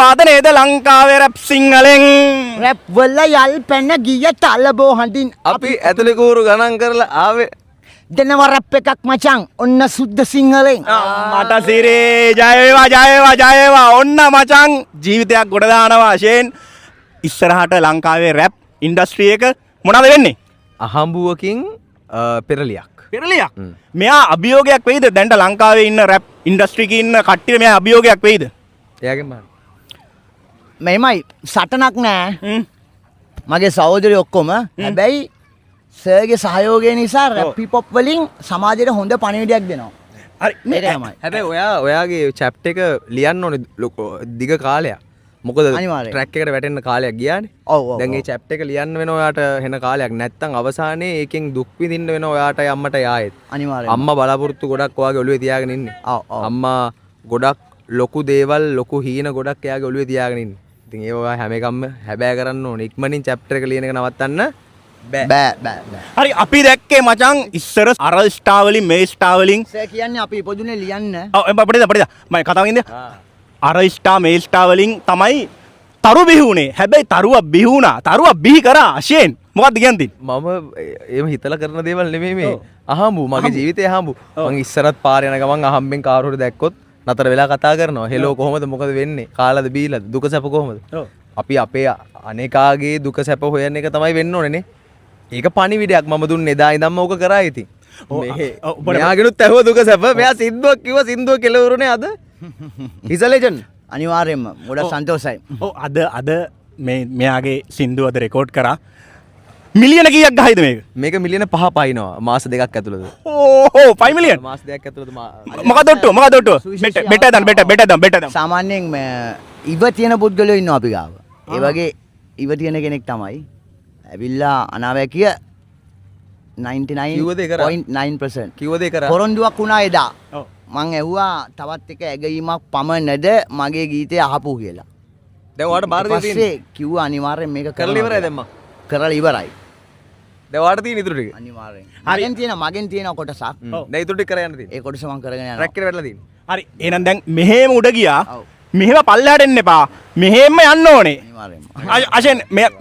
වාදනයේද ලංකාවේ රැප් සිංහලෙන් රැප් වල යල් පැන ගිය තලබෝ හඬින් අපි ඇතුලේ කූරු ගණන් කරලා ආවේ දෙනවා රැප් එකක් මචං ඔන්න සුද්ධ සිංහලෙන් මට සිරේ ජය වේවා ජය වේවා ජය වේවා ඔන්න මචං ජීවිතයක් ගොඩ දානවා වශයෙන් ඉස්සරහට ලංකාවේ රැප් ඉන්ඩස්ට්‍රි එක මොනවද වෙන්නේ අහඹුවකින් පෙරලියක් පෙරලියක් මෙයා අභියෝගයක් වෙයිද දැන්ට ලංකාවේ ඉන්න රැප් ඉන්ඩස්ට්‍රි එකේ ඉන්න කට්ටිය මෙයා අභියෝගයක් වෙයිද එයාගෙන් බලන්න මෙහෙමයි සටනක් නෑ මගේ සහෝදරයෝ ඔක්කොම හැබැයි සර්ගේ සහයෝගය නිසා රැප් හිප් හොප් වලින් සමාජයට හොඳ පණිවිඩයක් දෙනවා හරි ඒක තමයි හැබැයි ඔයාගේ චැප්ටර් එක ලියන්න ඕනේ දිග කාලයක් මොකද අනිවාර්යෙන්. ට්‍රැක් එකට වැටෙන්න කාලයක් ගියානේ ඔව් ඔව් දැන් මේ චැප්ටර් එක ලියන්න වෙන ඔයාට හෙන කාලයක් නැත්තම් අවසානයේ ඒකෙන් දුක් විඳින්න වෙන ඔයාටයි අම්මටයි ආයෙත් අනිවාර්යෙන් අම්මා බලාපොරොත්තු ගොඩක් ඔයාගේ ඔළුවේ තියාගෙන ඉන්නේ ඔව් ඔව් අම්මා ගොඩක් ලොකු දේවල් ලොකු හීන ගොඩක් එයාගේ ඔළුවේ තියාගෙන ඉන්නේ ඉතින් ඒව ඔයා හැම එකක්ම හැබෑ කරන්න ඕනේ ඉක්මනින් චැප්ටර් එක ලියන එක නවත්තන්න බෑ බෑ බෑ හරි අපි දැක්කේ මචං ඉස්සර අර ස්ටාර් වලින් මේ ස්ටාර් වලින් සර් කියන්නේ අපි ඉපදුනේ ලියන්න ඔව් අපිට මම කතාව ඉන්නේ අර ස්ටාර් මේ ස්ටාර් වලින් තමයි තරු බිහුනේ හැබැයි තරුව බිහුණා තරුව බිහි කරා අශයෙන් මොකක්ද කියන්නේ මම එහෙම හිතලා කරන දේවල් නෙමෙයි මේ අහඹු මගේ ජීවිතේ අහඹු මං ඉස්සරත් පාර යන ගමන් අහම්බෙන් කාරුවර දැක්කොත් නතර වෙලා කතා කරනවා හෙලෝ කොහොමද මොකද වෙන්නේ කාලද බීලාද දුක සැප කොහොමද අපි අපේ අනේකාගේ දුක සැප හොයන එක තමයි වෙන්න ඕනේ නේ ඒක පණිවිඩයක් මම දුන්නේ එදා ඉඳන්ම ඕක කරා ඉතින් මෙයාගෙනුත් ඇහුව දුක සැප මෙයා සින්දුවක් කිව්වා සින්දුව කෙලවරුනේ අද he's a legend අනිවාර්යෙන්ම ගොඩක් සන්තෝෂයි ඔව් අද මෙයාගේ සින්දුව අද රෙකෝඩ් කරා මිලියන කීයක් ගහයිද මේක මිලියන 5 පයින්නවා මාස දෙකක් ඇතුළත ඕ 5 මිලියන් මාස දෙකක් ඇතුළත මොකද ඔට්ටුව බෙටර් than සාමාන්‍යයෙන් ඉව තියෙන පුද්ගලයෝ ඉන්නවා අපි ගාව ඒ වගේ ඉව තියෙන කෙනෙක් තමයි ඇවිල්ලා අනාවැකිය 99.9% කිව්ව දේ කරා පොරොන්දුවක් වුණා එදා මං ඇහුවා තවත් එක ඇගීමක් පමණද මගේ ගීතය අහපු කියලා දැන් ඔයාලට බාර දෙන්න තියෙන්නේ කිව්වා අනිවාර්යෙන් මේක කරලා ඉවරයි දැන් මං කරලා ඉවරයි දැන් ඔයාලට තියෙන ඉතුරු ටික අනිවාර්යෙන් මගෙන් තියෙන කොටසක් දැන් ඉතුරු ටික කරලා යන්න තියෙන්නේ ඒ කොටස මං කරගෙන යනවා ට්‍රැක් එකට වැටලා තියෙන්නේ හරි එහෙනම් දැන් මෙහෙම උඩ ගියා මෙහෙම පල්ලෙහාට එන්න එපා මෙහෙම යන්න ඕනේ අනිවාර්යෙන්ම අශෙන්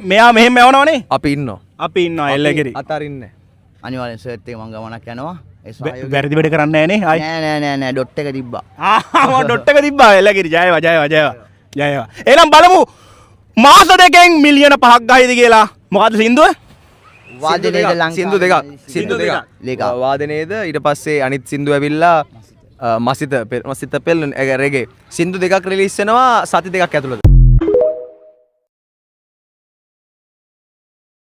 මෙයා මෙහෙම යවනවනේ අපි ඉන්නවා එල්ලගිරි අතරින්නේ අනිවාර්යෙන් සර්ට් එක මං ගමනක් යනවා වැරදි වැඩ කරන්න නෑනේ නෑ ඩොට් එක තිබ්බා ඩොට් එක තිබ්බා එල්ලගිරි ජයවා එහෙනම් බලමු මාස දෙකෙන් මිලියන 5ක් ගහයිද කියලා මොකද්ද සින්දුව වාදනයේද සින්දු දෙකක් වාදනයේද ඊට පස්සේ අනිත් සින්දු ඇවිල්ලා මසිත පෙල් රෙගේ සින්දු දෙකක් රිලීස් වෙනවා සති දෙකක් ඇතුළත